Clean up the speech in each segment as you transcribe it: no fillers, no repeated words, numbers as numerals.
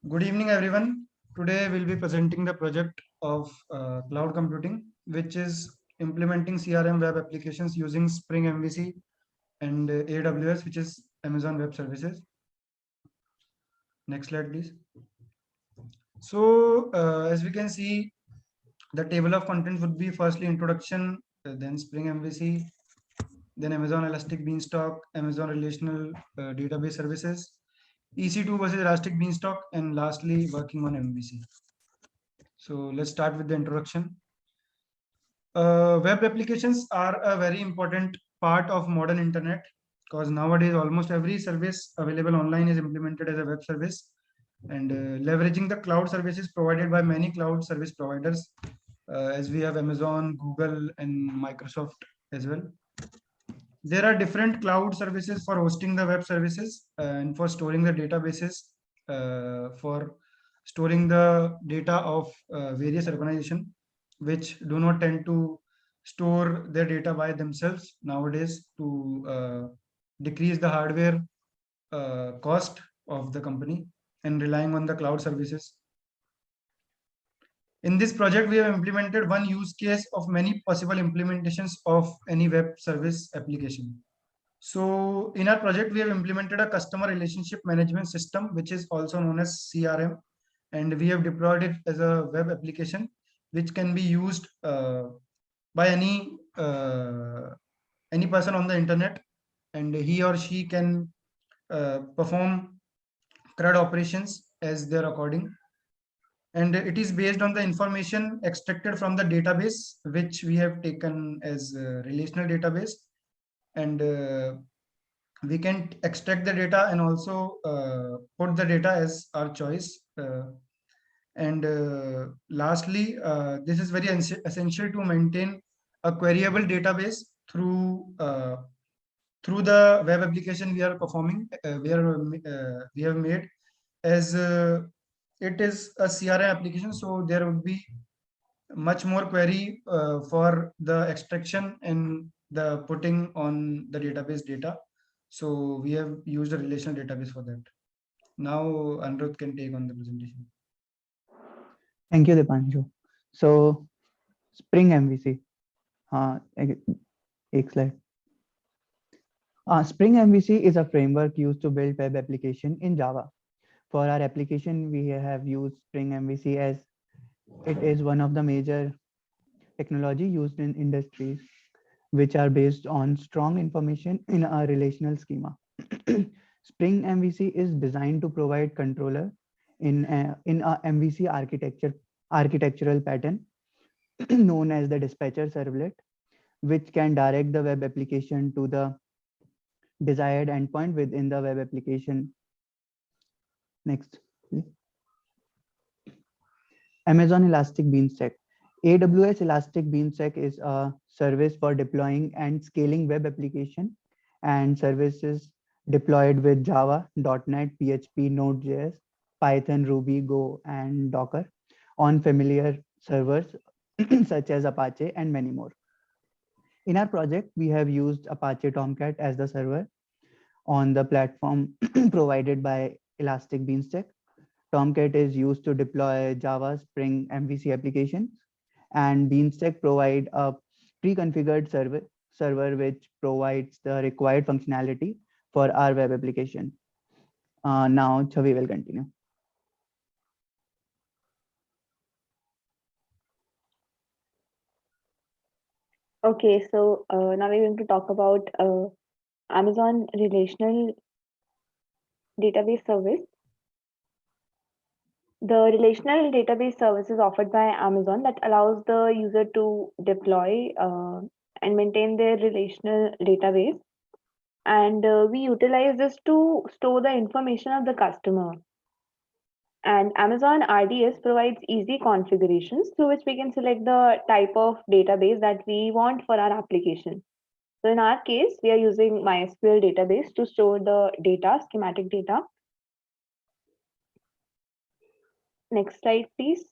Good evening, everyone. Today we'll be presenting the project of cloud computing, which is implementing CRM web applications using Spring MVC and AWS, which is Amazon Web Services. Next slide, please. So, as we can see, the table of contents would be firstly introduction, then Spring MVC, then Amazon Elastic Beanstalk, Amazon Relational Database Services, EC2 versus Elastic Beanstalk, and lastly, working on MVC. So let's start with the introduction. Web applications are a very important part of modern internet because nowadays almost every service available online is implemented as a web service and leveraging the cloud services provided by many cloud service providers as we have Amazon, Google, and Microsoft as well. There are different cloud services for hosting the web services and for storing the databases, for storing the data of various organizations which do not tend to store their data by themselves nowadays to decrease the hardware cost of the company and relying on the cloud services. In this project, we have implemented one use case of many possible implementations of any web service application. So in our project, we have implemented a customer relationship management system, which is also known as CRM, and we have deployed it as a web application, which can be used by any person on the internet, and he or she can perform CRUD operations as their according. And it is based on the information extracted from the database, which we have taken as a relational database, and we can extract the data and also put the data as our choice. And lastly, this is very essential to maintain a queryable database through the web application we are performing. We have made as it is a CRM application, so there would be much more query for the extraction and the putting on the database data. So we have used a relational database for that. Now Anirudh can take on the presentation. Thank you, Dipanshu. So, Spring MVC. एक slide. Spring MVC is a framework used to build web application in Java. For our application, we have used Spring MVC as it is one of the major technology used in industries, which are based on strong information in a relational schema. Spring MVC is designed to provide controller in a MVC architectural pattern known as the dispatcher servlet, which can direct the web application to the desired endpoint within the web application. Next, please. Amazon Elastic Beanstalk. AWS Elastic Beanstalk is a service for deploying and scaling web application and services deployed with Java, .NET, PHP, Node.js, Python, Ruby, Go, and Docker on familiar servers such as Apache and many more. In our project, we have used Apache Tomcat as the server on the platform provided by Elastic Beanstalk. Tomcat is used to deploy Java Spring MVC applications, and Beanstalk provide a pre-configured server which provides the required functionality for our web application. Now Chavi will continue. Okay, so now we're going to talk about Amazon Relational Database Service. The relational database service is offered by Amazon that allows the user to deploy and maintain their relational database. And we utilize this to store the information of the customer. And Amazon RDS provides easy configurations through which we can select the type of database that we want for our application. So in our case, we are using MySQL database to store the data, schematic data. Next slide, please.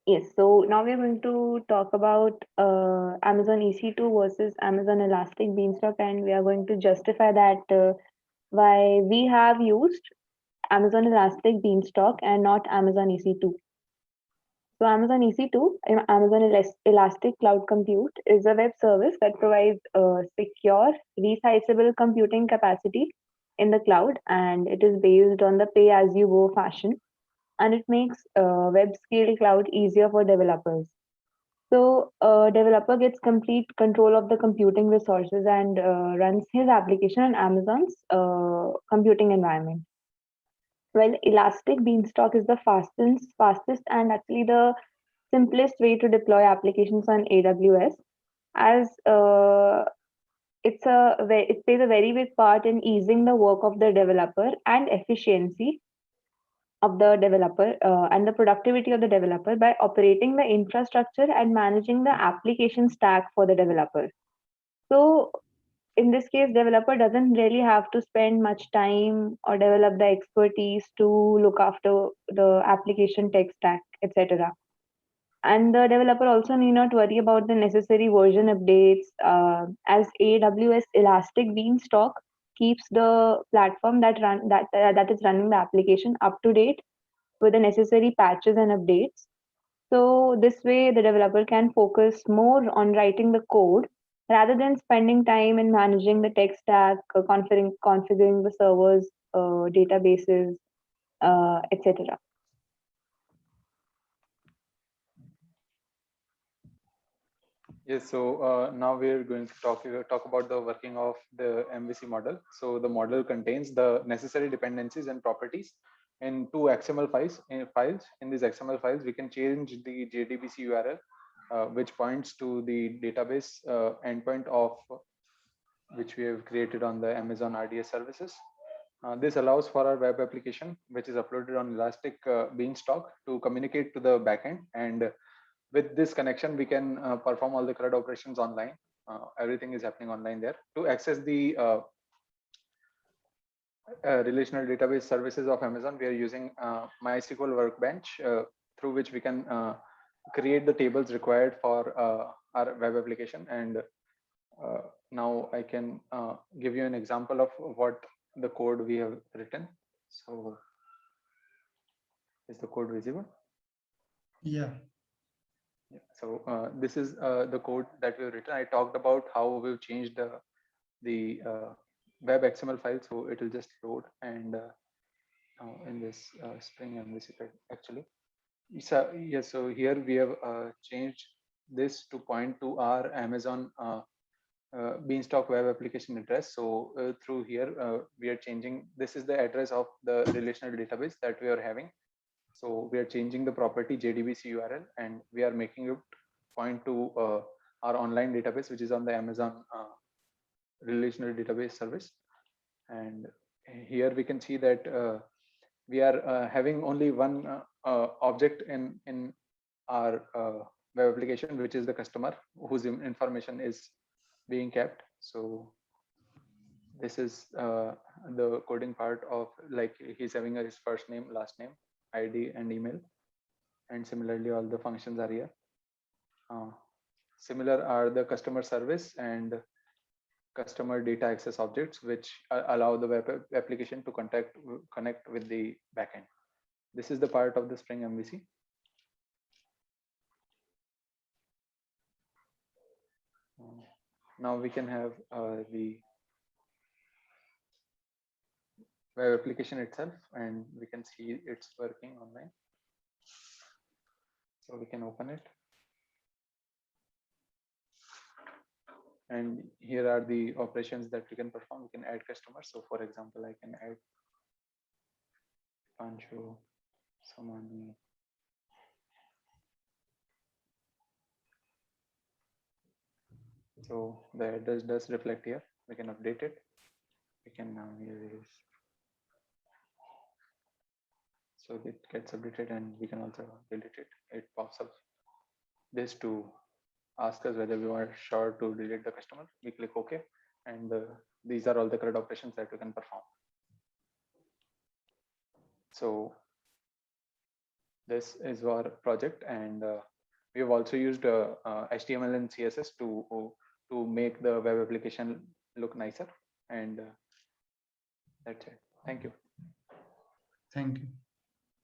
Yes, so now we're going to talk about Amazon EC2 versus Amazon Elastic Beanstalk, and we are going to justify that why we have used Amazon Elastic Beanstalk and not Amazon EC2. So Amazon EC2, Amazon Elastic Cloud Compute, is a web service that provides secure, resizable computing capacity in the cloud, and it is based on the pay-as-you-go fashion, and it makes web-scale cloud easier for developers. So a developer gets complete control of the computing resources and runs his application on Amazon's computing environment. Well, Elastic Beanstalk is the fastest and actually the simplest way to deploy applications on AWS, as it plays a very big part in easing the work of the developer and efficiency of the developer and the productivity of the developer by operating the infrastructure and managing the application stack for the developer. So in this case, developer doesn't really have to spend much time or develop the expertise to look after the application tech stack, etc. And the developer also need not worry about the necessary version updates, as AWS Elastic Beanstalk keeps the platform that is running the application up to date with the necessary patches and updates. So this way, the developer can focus more on writing the code rather than spending time in managing the tech stack, configuring the servers, databases, etc. Yes, so now we're going to talk about the working of the MVC model. So the model contains the necessary dependencies and properties in two XML files. In these XML files, we can change the JDBC URL, which points to the database endpoint of which we have created on the Amazon RDS services. This allows for our web application, which is uploaded on Elastic Beanstalk, to communicate to the backend, and with this connection, we can perform all the CRUD operations online. Everything is happening online there. To access the relational database services of Amazon, we are using MySQL Workbench, through which we can create the tables required for our web application. And now I can give you an example of what the code we have written. So is the code visible? Yeah. So this is the code that we've written. I talked about how we've changed the web XML file, so it will just load. And now in this Spring MVC actually, so yes, so here we have changed this to point to our Amazon Beanstalk web application address. So through here, we are changing. This is the address of the relational database that we are having. So we are changing the property JDBC URL, and we are making it point to our online database, which is on the Amazon relational database service. And here we can see that we are having only one object in our web application, which is the customer whose information is being kept. So this is the coding part of, like, he's having his first name, last name, ID, and email. And similarly, all the functions are here. Similar are the customer service and customer data access objects, which allow the web application to connect with the backend. This is the part of the Spring MVC. Now we can have the web application itself, and we can see it's working online. So we can open it. And here are the operations that we can perform. We can add customers. So for example, I can add Pancho, Samani. So the address does reflect here. We can update it. We can now use. So it gets updated, and we can also delete it. It pops up this to ask us whether we are sure to delete the customer. We click OK, and these are all the CRUD operations that we can perform. So this is our project, and we have also used HTML and CSS to make the web application look nicer. And That's it. Thank you. Thank you.